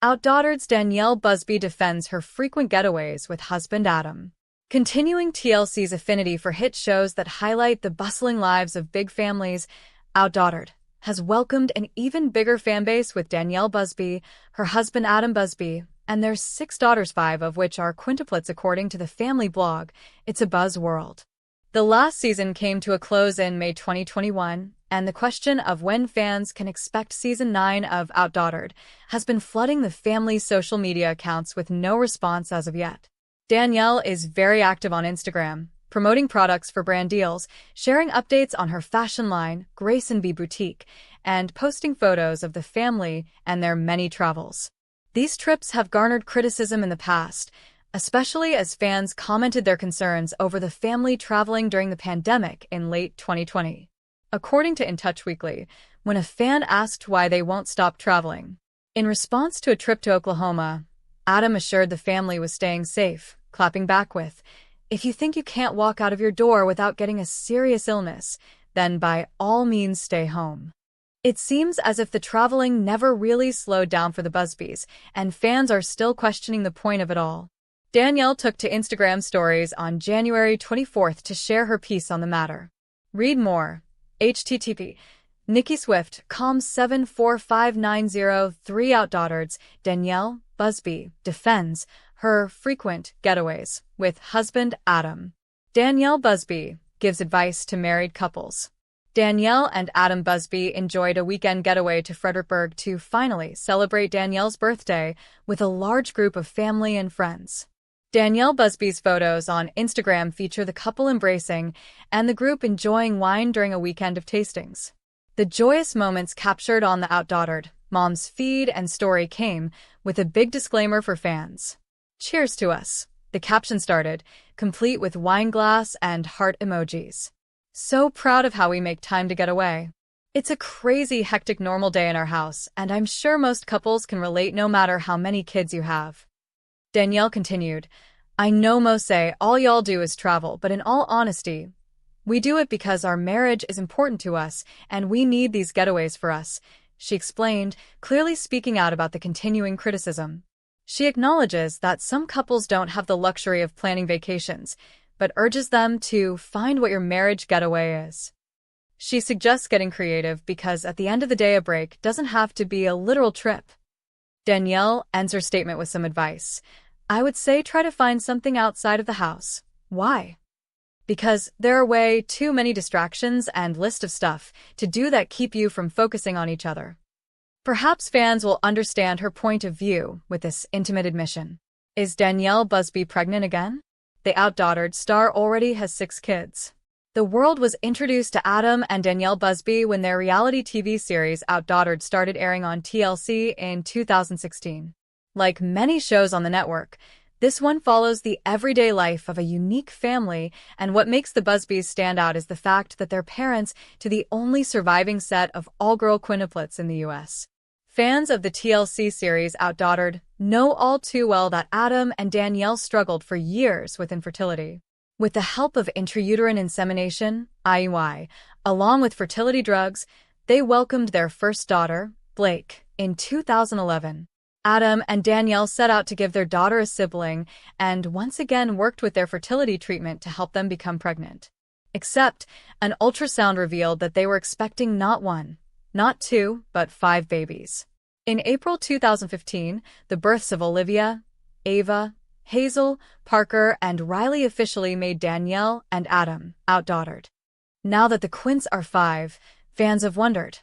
OutDaughtered's Danielle Busby defends her frequent getaways with husband Adam. Continuing TLC's affinity for hit shows that highlight the bustling lives of big families, OutDaughtered has welcomed an even bigger fanbase with Danielle Busby, her husband Adam Busby, and their 6 daughters, 5 of which are quintuplets according to the family blog. It's a buzz world. The last season came to a close in May 2021, and the question of when fans can expect Season 9 of OutDaughtered has been flooding the family's social media accounts with no response as of yet. Danielle is very active on Instagram, promoting products for brand deals, sharing updates on her fashion line, Grace & B Boutique, and posting photos of the family and their many travels. These trips have garnered criticism in the past, especially as fans commented their concerns over the family traveling during the pandemic in late 2020. According to In Touch Weekly, when a fan asked why they won't stop traveling, in response to a trip to Oklahoma, Adam assured the family was staying safe, clapping back with, "If you think you can't walk out of your door without getting a serious illness, then by all means stay home." It seems as if the traveling never really slowed down for the Busbys, and fans are still questioning the point of it all. Danielle took to Instagram stories on January 24th to share her piece on the matter. Read more. http Nicki Swift, com 745903 OutDaughtered's Danielle Busby defends her frequent getaways with husband Adam. Danielle Busby gives advice to married couples. Danielle and Adam Busby enjoyed a weekend getaway to Fredericksburg to finally celebrate Danielle's birthday with a large group of family and friends. Danielle Busby's photos on Instagram feature the couple embracing and the group enjoying wine during a weekend of tastings. The joyous moments captured on the OutDaughtered mom's feed and story came with a big disclaimer for fans. "Cheers to us," the caption started, complete with wine glass and heart emojis. "So proud of how we make time to get away. It's a crazy, hectic normal day in our house, and I'm sure most couples can relate no matter how many kids you have." Danielle continued, "I know most say all y'all do is travel, but in all honesty, we do it because our marriage is important to us and we need these getaways for us," she explained, clearly speaking out about the continuing criticism. She acknowledges that some couples don't have the luxury of planning vacations, but urges them to find what your marriage getaway is. She suggests getting creative because at the end of the day, a break doesn't have to be a literal trip. Danielle ends her statement with some advice. "I would say try to find something outside of the house." Why? Because there are way too many distractions and list of stuff to do that keep you from focusing on each other. Perhaps fans will understand her point of view with this intimate admission. Is Danielle Busby pregnant again? The OutDaughtered star already has 6 kids. The world was introduced to Adam and Danielle Busby when their reality TV series OutDaughtered started airing on TLC in 2016. Like many shows on the network, this one follows the everyday life of a unique family, and what makes the Busbys stand out is the fact that they're parents to the only surviving set of all-girl quintuplets in the U.S. Fans of the TLC series OutDaughtered know all too well that Adam and Danielle struggled for years with infertility. With the help of intrauterine insemination, IUI, along with fertility drugs, they welcomed their first daughter, Blake, in 2011. Adam and Danielle set out to give their daughter a sibling and once again worked with their fertility treatment to help them become pregnant. Except, an ultrasound revealed that they were expecting not 1, not 2, but 5 babies. In April 2015, the births of Olivia, Ava, Hazel, Parker, and Riley officially made Danielle and Adam OutDaughtered. Now that the Quints are 5, fans have wondered,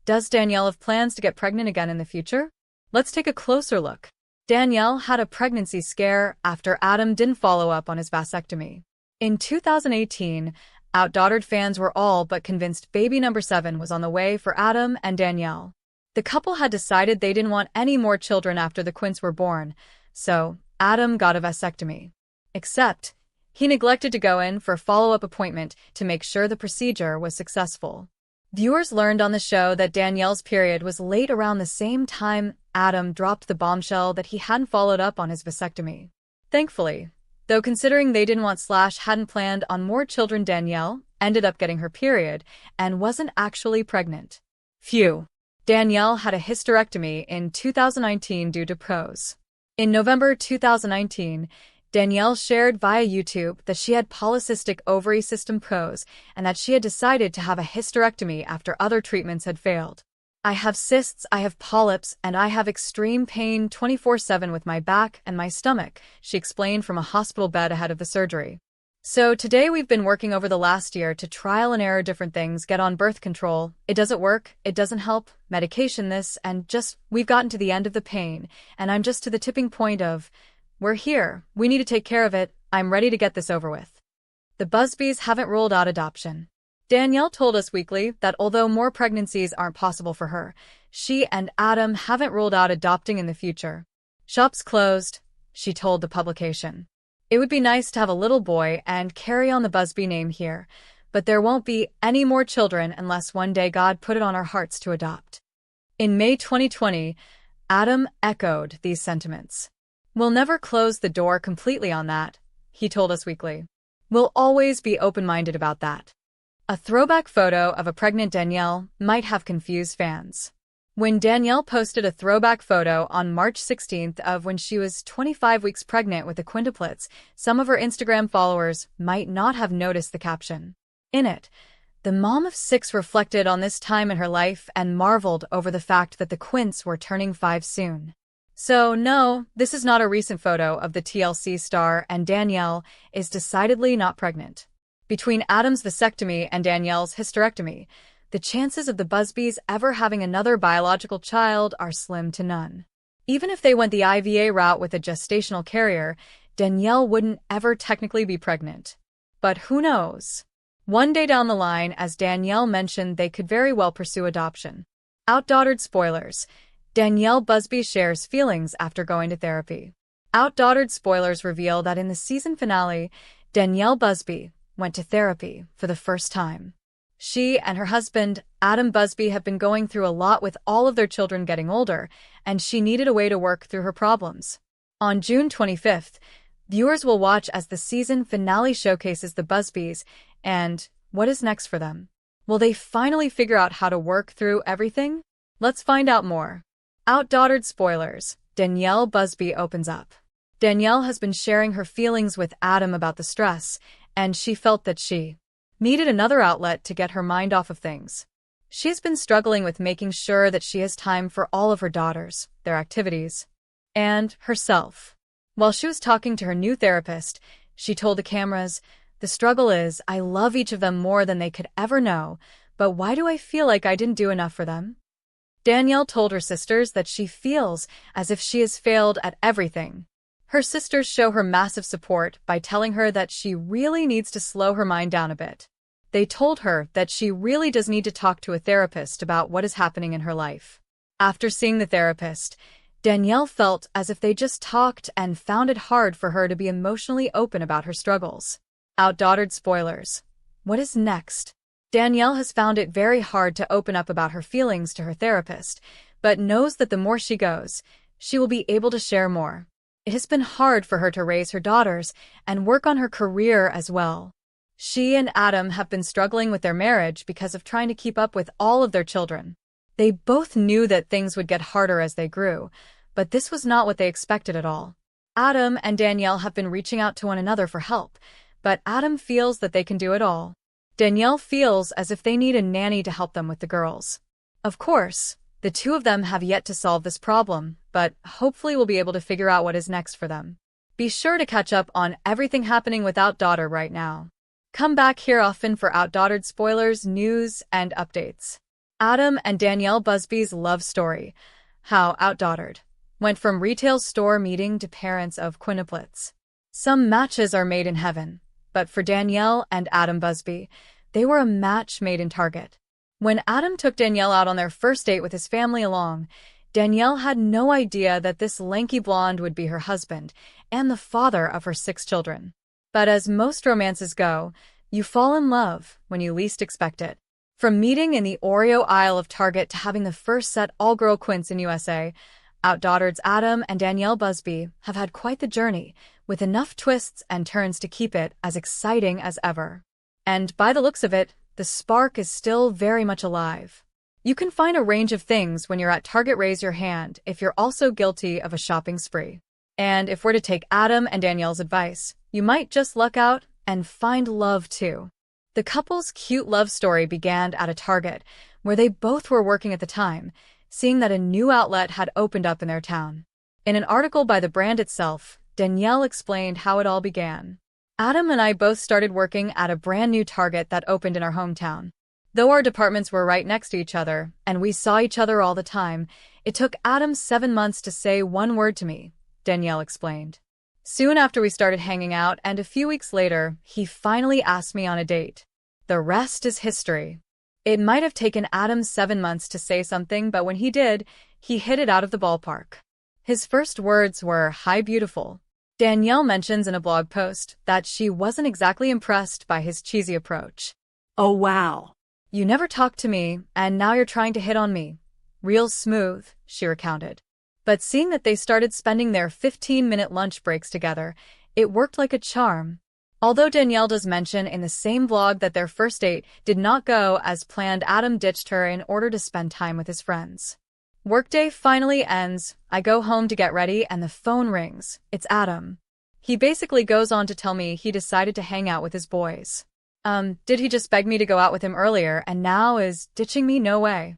does Danielle have plans to get pregnant again in the future? Let's take a closer look. Danielle had a pregnancy scare after Adam didn't follow up on his vasectomy. In 2018, OutDaughtered fans were all but convinced baby number 7 was on the way for Adam and Danielle. The couple had decided they didn't want any more children after the Quints were born, so Adam got a vasectomy. Except, he neglected to go in for a follow-up appointment to make sure the procedure was successful. Viewers learned on the show that Danielle's period was late around the same time Adam dropped the bombshell that he hadn't followed up on his vasectomy. Thankfully, though considering they didn't want / hadn't planned on more children, Danielle ended up getting her period and wasn't actually pregnant. Phew. Danielle had a hysterectomy in 2019 due to PROS. In November 2019, Danielle shared via YouTube that she had polycystic ovary system PROS and that she had decided to have a hysterectomy after other treatments had failed. I have cysts, I have polyps, and I have extreme pain 24/7 with my back and my stomach, she explained from a hospital bed ahead of the surgery. So today we've been working over the last year to trial and error different things, get on birth control. It doesn't work, it doesn't help, medication this, and just, we've gotten to the end of the pain, and I'm just to the tipping point of, we're here, we need to take care of it, I'm ready to get this over with. The Busbys haven't ruled out adoption. Danielle told Us Weekly that although more pregnancies aren't possible for her, she and Adam haven't ruled out adopting in the future. Shops closed, she told the publication. It would be nice to have a little boy and carry on the Busby name here, but there won't be any more children unless one day God put it on our hearts to adopt. In May 2020, Adam echoed these sentiments. We'll never close the door completely on that, he told Us Weekly. We'll always be open-minded about that. A throwback photo of a pregnant Danielle might have confused fans. When Danielle posted a throwback photo on March 16th of when she was 25 weeks pregnant with the Quintuplets, some of her Instagram followers might not have noticed the caption. In it, the mom of 6 reflected on this time in her life and marveled over the fact that the Quints were turning 5 soon. So no, this is not a recent photo of the TLC star, and Danielle is decidedly not pregnant. Between Adam's vasectomy and Danielle's hysterectomy, the chances of the Busbys ever having another biological child are slim to none. Even if they went the IVA route with a gestational carrier, Danielle wouldn't ever technically be pregnant. But who knows? One day down the line, as Danielle mentioned, they could very well pursue adoption. OutDaughtered spoilers. Danielle Busby shares feelings after going to therapy. OutDaughtered spoilers reveal that in the season finale, Danielle Busby went to therapy for the first time. She and her husband, Adam Busby, have been going through a lot with all of their children getting older, and she needed a way to work through her problems. On June 25th, viewers will watch as the season finale showcases the Busbys and what is next for them. Will they finally figure out how to work through everything? Let's find out more. OutDaughtered spoilers. Danielle Busby opens up. Danielle has been sharing her feelings with Adam about the stress, and she felt that she needed another outlet to get her mind off of things. She's been struggling with making sure that she has time for all of her daughters, their activities, and herself. While she was talking to her new therapist, she told the cameras, "The struggle is, I love each of them more than they could ever know, but why do I feel like I didn't do enough for them?" Danielle told her sisters that she feels as if she has failed at everything. Her sisters show her massive support by telling her that she really needs to slow her mind down a bit. They told her that she really does need to talk to a therapist about what is happening in her life. After seeing the therapist, Danielle felt as if they just talked and found it hard for her to be emotionally open about her struggles. OutDaughtered spoilers. What is next? Danielle has found it very hard to open up about her feelings to her therapist, but knows that the more she goes, she will be able to share more. It has been hard for her to raise her daughters and work on her career as well. She and Adam have been struggling with their marriage because of trying to keep up with all of their children. They both knew that things would get harder as they grew, but this was not what they expected at all. Adam and Danielle have been reaching out to one another for help, but Adam feels that they can do it all. Danielle feels as if they need a nanny to help them with the girls. Of course, the two of them have yet to solve this problem, but hopefully we'll be able to figure out what is next for them. Be sure to catch up on everything happening with OutDaughtered right now. Come back here often for OutDaughtered spoilers, news, and updates. Adam and Danielle Busby's love story. How OutDaughtered went from retail store meeting to parents of Quintuplets. Some matches are made in heaven, but for Danielle and Adam Busby, they were a match made in Target. When Adam took Danielle out on their first date with his family along, Danielle had no idea that this lanky blonde would be her husband and the father of her 6 children. But as most romances go, you fall in love when you least expect it. From meeting in the Oreo aisle of Target to having the first set all-girl Quints in USA, OutDaughtered's Adam and Danielle Busby have had quite the journey, with enough twists and turns to keep it as exciting as ever. And by the looks of it, the spark is still very much alive. You can find a range of things when you're at Target. Raise your hand if you're also guilty of a shopping spree. And if we're to take Adam and Danielle's advice, you might just luck out and find love too. The couple's cute love story began at a Target, where they both were working at the time, seeing that a new outlet had opened up in their town. In an article by the brand itself, Danielle explained how it all began. Adam and I both started working at a brand new Target that opened in our hometown. Though our departments were right next to each other, and we saw each other all the time, it took Adam 7 months to say one word to me, Danielle explained. Soon after we started hanging out, and a few weeks later, he finally asked me on a date. The rest is history. It might have taken Adam 7 months to say something, but when he did, he hit it out of the ballpark. His first words were, "Hi, beautiful." Danielle mentions in a blog post that she wasn't exactly impressed by his cheesy approach. "Oh, wow. You never talked to me, and now you're trying to hit on me. Real smooth," she recounted. But seeing that they started spending their 15-minute lunch breaks together, it worked like a charm. Although Danielle does mention in the same vlog that their first date did not go as planned, Adam ditched her in order to spend time with his friends. Workday finally ends. I go home to get ready and the phone rings. It's Adam. He basically goes on to tell me he decided to hang out with his boys. Did he just beg me to go out with him earlier and now is ditching me? No way.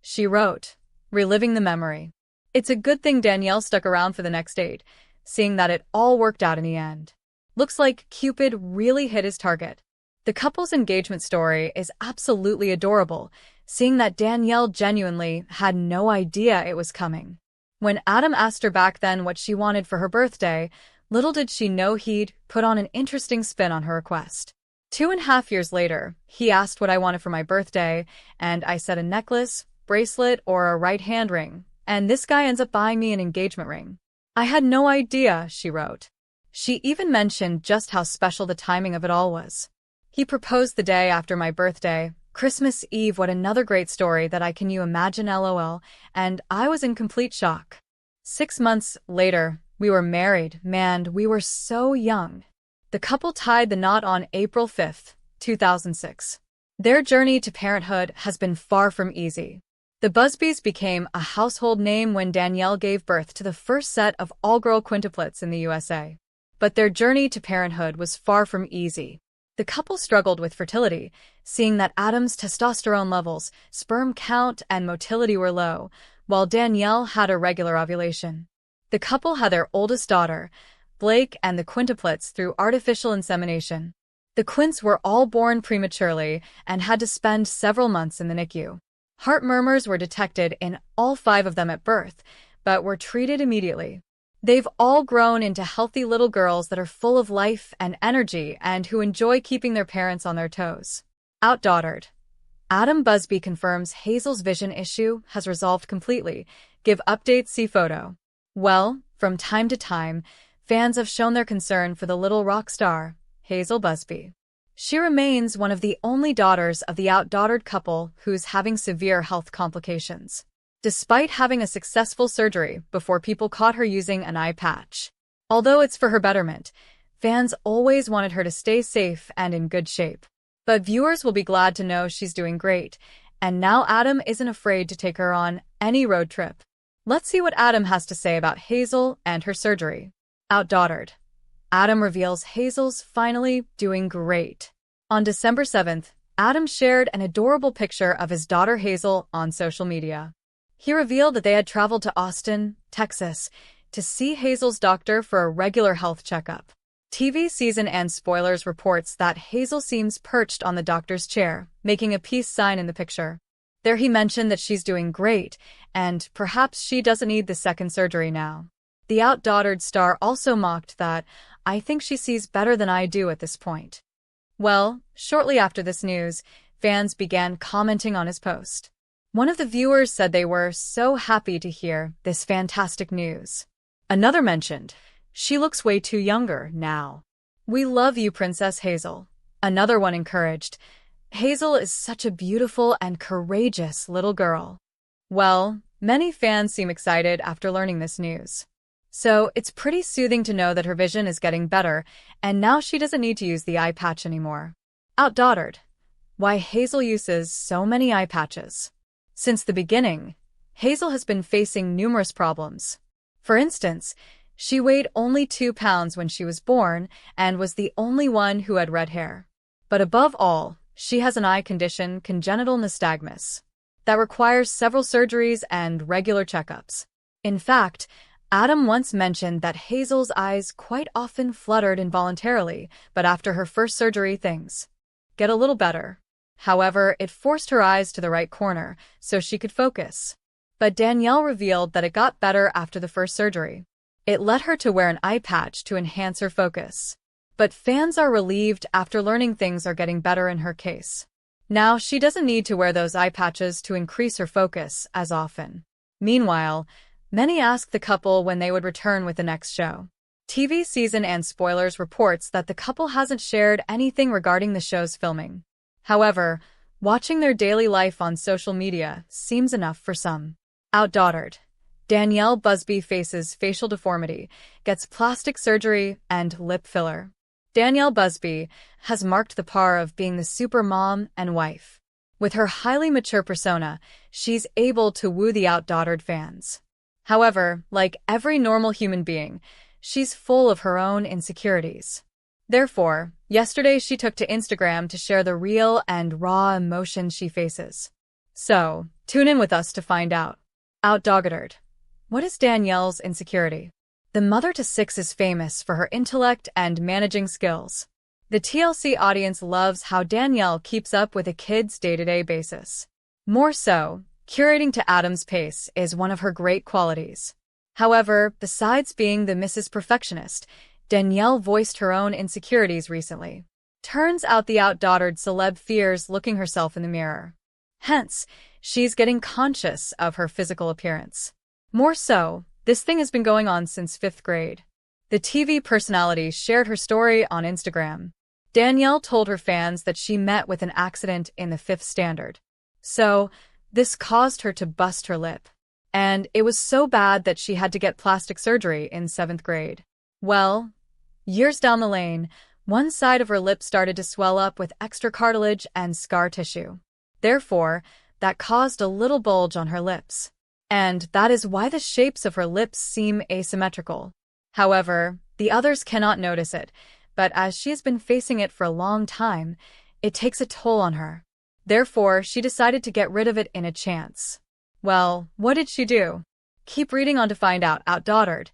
She wrote, reliving the memory. It's a good thing Danielle stuck around for the next date, seeing that it all worked out in the end. Looks like Cupid really hit his target. The couple's engagement story is absolutely adorable, seeing that Danielle genuinely had no idea it was coming. When Adam asked her back then what she wanted for her birthday, little did she know he'd put on an interesting spin on her request. 2.5 years later, he asked what I wanted for my birthday, and I said a necklace, bracelet, or a right hand ring, and this guy ends up buying me an engagement ring. I had no idea, she wrote. She even mentioned just how special the timing of it all was. He proposed the day after my birthday, Christmas Eve. What another great story that I can you imagine, lol, and I was in complete shock. 6 months later, we were married. Man, we were so young. The couple tied the knot on April 5, 2006. Their journey to parenthood has been far from easy. The Busbys became a household name when Danielle gave birth to the first set of all-girl quintuplets in the USA. But their journey to parenthood was far from easy. The couple struggled with fertility, seeing that Adam's testosterone levels, sperm count, and motility were low, while Danielle had irregular ovulation. The couple had their oldest daughter, Blake, and the quintuplets through artificial insemination. The Quints were all born prematurely and had to spend several months in the NICU. Heart murmurs were detected in all 5 of them at birth, but were treated immediately. They've all grown into healthy little girls that are full of life and energy and who enjoy keeping their parents on their toes. OutDaughtered. Adam Busby confirms Hazel's vision issue has resolved completely. Give updates, see photo. Well, from time to time, fans have shown their concern for the little rock star, Hazel Busby. She remains one of the only daughters of the OutDaughtered couple who's having severe health complications. Despite having a successful surgery before people caught her using an eye patch. Although it's for her betterment, fans always wanted her to stay safe and in good shape. But viewers will be glad to know she's doing great, and now Adam isn't afraid to take her on any road trip. Let's see what Adam has to say about Hazel and her surgery. OutDaughtered. Adam reveals Hazel's finally doing great. On December 7th, Adam shared an adorable picture of his daughter Hazel on social media. He revealed that they had traveled to Austin, Texas, to see Hazel's doctor for a regular health checkup. TV Season and Spoilers reports that Hazel seems perched on the doctor's chair, making a peace sign in the picture. There he mentioned that she's doing great, and perhaps she doesn't need the second surgery now. The OutDaughtered star also mocked that, "I think she sees better than I do at this point." Well, shortly after this news, fans began commenting on his post. One of the viewers said they were so happy to hear this fantastic news. Another mentioned, "She looks way too younger now. We love you, Princess Hazel." Another one encouraged, "Hazel is such a beautiful and courageous little girl." Well, many fans seem excited after learning this news. So it's pretty soothing to know that her vision is getting better, and now she doesn't need to use the eye patch anymore. OutDaughtered. Why Hazel uses so many eye patches. Since the beginning, Hazel has been facing numerous problems. For instance, she weighed only 2 pounds when she was born and was the only one who had red hair. But above all, she has an eye condition, congenital nystagmus, that requires several surgeries and regular checkups. In fact, Adam once mentioned that Hazel's eyes quite often fluttered involuntarily, but after her first surgery things get a little better. However, it forced her eyes to the right corner so she could focus. But Danielle revealed that it got better after the first surgery. It led her to wear an eye patch to enhance her focus. But fans are relieved after learning things are getting better in her case. Now she doesn't need to wear those eye patches to increase her focus as often. Meanwhile, many ask the couple when they would return with the next show. TV season and spoilers reports that the couple hasn't shared anything regarding the show's filming. However, watching their daily life on social media seems enough for some. OutDaughtered. Danielle Busby faces facial deformity, gets plastic surgery, and lip filler. Danielle Busby has marked the par of being the super mom and wife. With her highly mature persona, she's able to woo the OutDaughtered fans. However, like every normal human being, she's full of her own insecurities. Therefore, yesterday she took to Instagram to share the real and raw emotions she faces. So, tune in with us to find out. OutDaughtered. What is Danielle's insecurity? The mother to 6 is famous for her intellect and managing skills. The TLC audience loves how Danielle keeps up with a kid's day-to-day basis. More so, curating to Adam's pace is one of her great qualities. However, besides being the Mrs. Perfectionist, Danielle voiced her own insecurities recently. Turns out the OutDaughtered celeb fears looking herself in the mirror. Hence, she's getting conscious of her physical appearance. More so, this thing has been going on since 5th grade. The TV personality shared her story on Instagram. Danielle told her fans that she met with an accident in the 5th standard. So, this caused her to bust her lip. And it was so bad that she had to get plastic surgery in 7th grade. Well, years down the lane, one side of her lip started to swell up with extra cartilage and scar tissue. Therefore, that caused a little bulge on her lips. And that is why the shapes of her lips seem asymmetrical. However, the others cannot notice it, but as she has been facing it for a long time, it takes a toll on her. Therefore, she decided to get rid of it in a chance. Well, what did she do? Keep reading on to find out. OutDaughtered.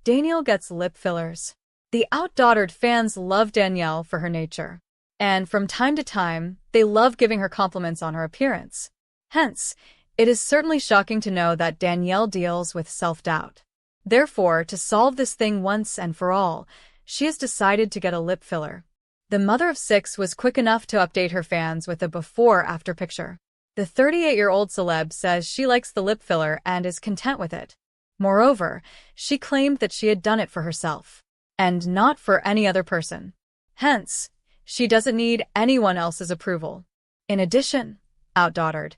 Danielle gets lip fillers. The OutDaughtered fans love Danielle for her nature. And from time to time, they love giving her compliments on her appearance. Hence, it is certainly shocking to know that Danielle deals with self-doubt. Therefore, to solve this thing once and for all, she has decided to get a lip filler. The mother of 6 was quick enough to update her fans with a before-after picture. The 38-year-old celeb says she likes the lip filler and is content with it. Moreover, she claimed that she had done it for herself, and not for any other person. Hence, she doesn't need anyone else's approval. In addition, OutDaughtered.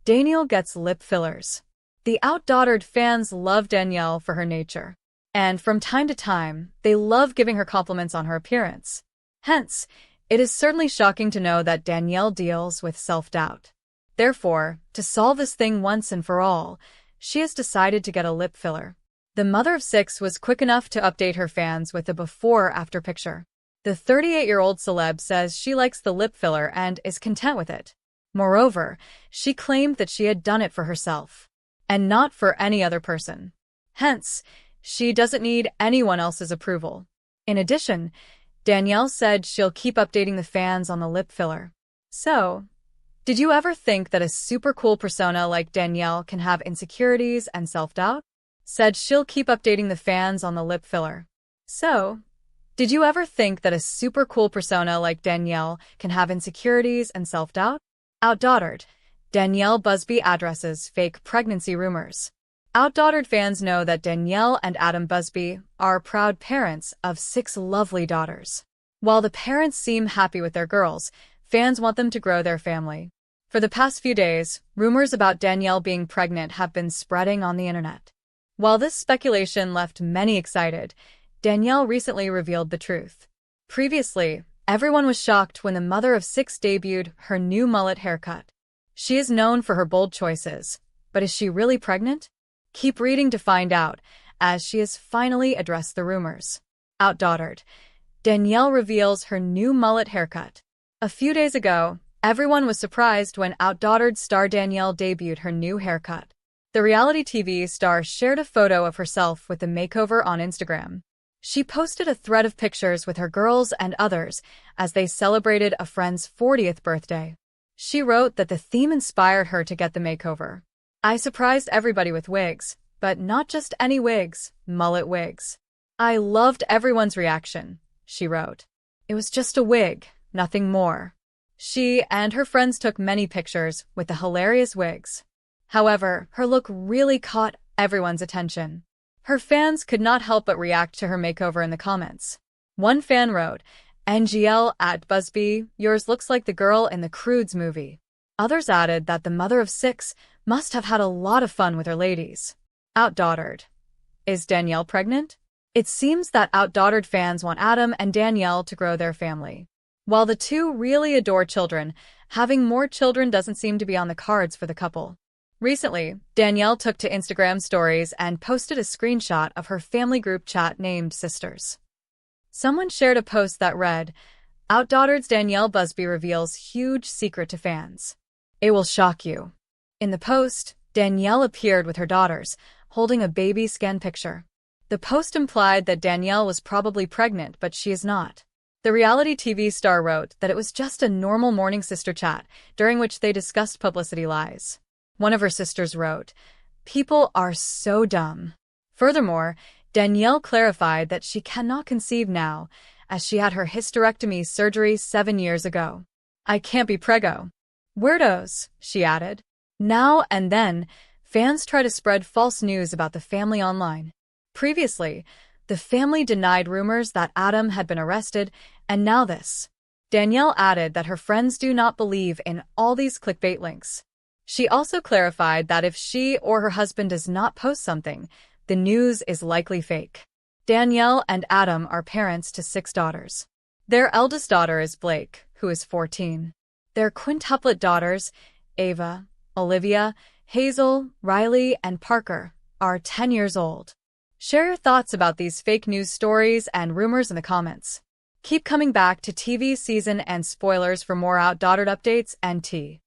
Danielle gets lip fillers. The OutDaughtered fans love Danielle for her nature. And from time to time, they love giving her compliments on her appearance. Hence, it is certainly shocking to know that Danielle deals with self-doubt. Therefore, to solve this thing once and for all, she has decided to get a lip filler. The mother of 6 was quick enough to update her fans with a before-after picture. The 38-year-old celeb says she likes the lip filler and is content with it. Moreover, she claimed that she had done it for herself, and not for any other person. Hence, she doesn't need anyone else's approval. In addition, Danielle said she'll keep updating the fans on the lip filler. So, did you ever think that a super cool persona like Danielle can have insecurities and self-doubt? Said she'll keep updating the fans on the lip filler. So, did you ever think that a super cool persona like Danielle can have insecurities and self-doubt? OutDaughtered. Danielle Busby addresses fake pregnancy rumors. OutDaughtered fans know that Danielle and Adam Busby are proud parents of 6 lovely daughters. While the parents seem happy with their girls, fans want them to grow their family. For the past few days, rumors about Danielle being pregnant have been spreading on the internet. While this speculation left many excited, Danielle recently revealed the truth. Previously, everyone was shocked when the mother of 6 debuted her new mullet haircut. She is known for her bold choices, but is she really pregnant? Keep reading to find out, as she has finally addressed the rumors. OutDaughtered. Danielle reveals her new mullet haircut. A few days ago, everyone was surprised when OutDaughtered star Danielle debuted her new haircut. The reality TV star shared a photo of herself with the makeover on Instagram. She posted a thread of pictures with her girls and others as they celebrated a friend's 40th birthday. She wrote that the theme inspired her to get the makeover. "I surprised everybody with wigs, but not just any wigs, mullet wigs. I loved everyone's reaction," she wrote. "It was just a wig, nothing more." She and her friends took many pictures with the hilarious wigs. However, her look really caught everyone's attention. Her fans could not help but react to her makeover in the comments. One fan wrote, "NGL at Busby, yours looks like the girl in the Croods movie." Others added that the mother of 6 must have had a lot of fun with her ladies. OutDaughtered. Is Danielle pregnant? It seems that OutDaughtered fans want Adam and Danielle to grow their family. While the two really adore children, having more children doesn't seem to be on the cards for the couple. Recently, Danielle took to Instagram stories and posted a screenshot of her family group chat named Sisters. Someone shared a post that read, "OutDaughtered's Danielle Busby reveals huge secret to fans. It will shock you." In the post, Danielle appeared with her daughters, holding a baby scan picture. The post implied that Danielle was probably pregnant, but she is not. The reality TV star wrote that it was just a normal morning sister chat, during which they discussed publicity lies. One of her sisters wrote, "People are so dumb." Furthermore, Danielle clarified that she cannot conceive now, as she had her hysterectomy surgery 7 years ago. "I can't be preggo." "Weirdos," she added. Now and then, fans try to spread false news about the family online. Previously, the family denied rumors that Adam had been arrested, and now this. Danielle added that her friends do not believe in all these clickbait links. She also clarified that if she or her husband does not post something, the news is likely fake. Danielle and Adam are parents to 6 daughters. Their eldest daughter is Blake, who is 14. Their quintuplet daughters, Ava, Olivia, Hazel, Riley, and Parker, are 10 years old. Share your thoughts about these fake news stories and rumors in the comments. Keep coming back to TV season and spoilers for more OutDaughtered updates and tea.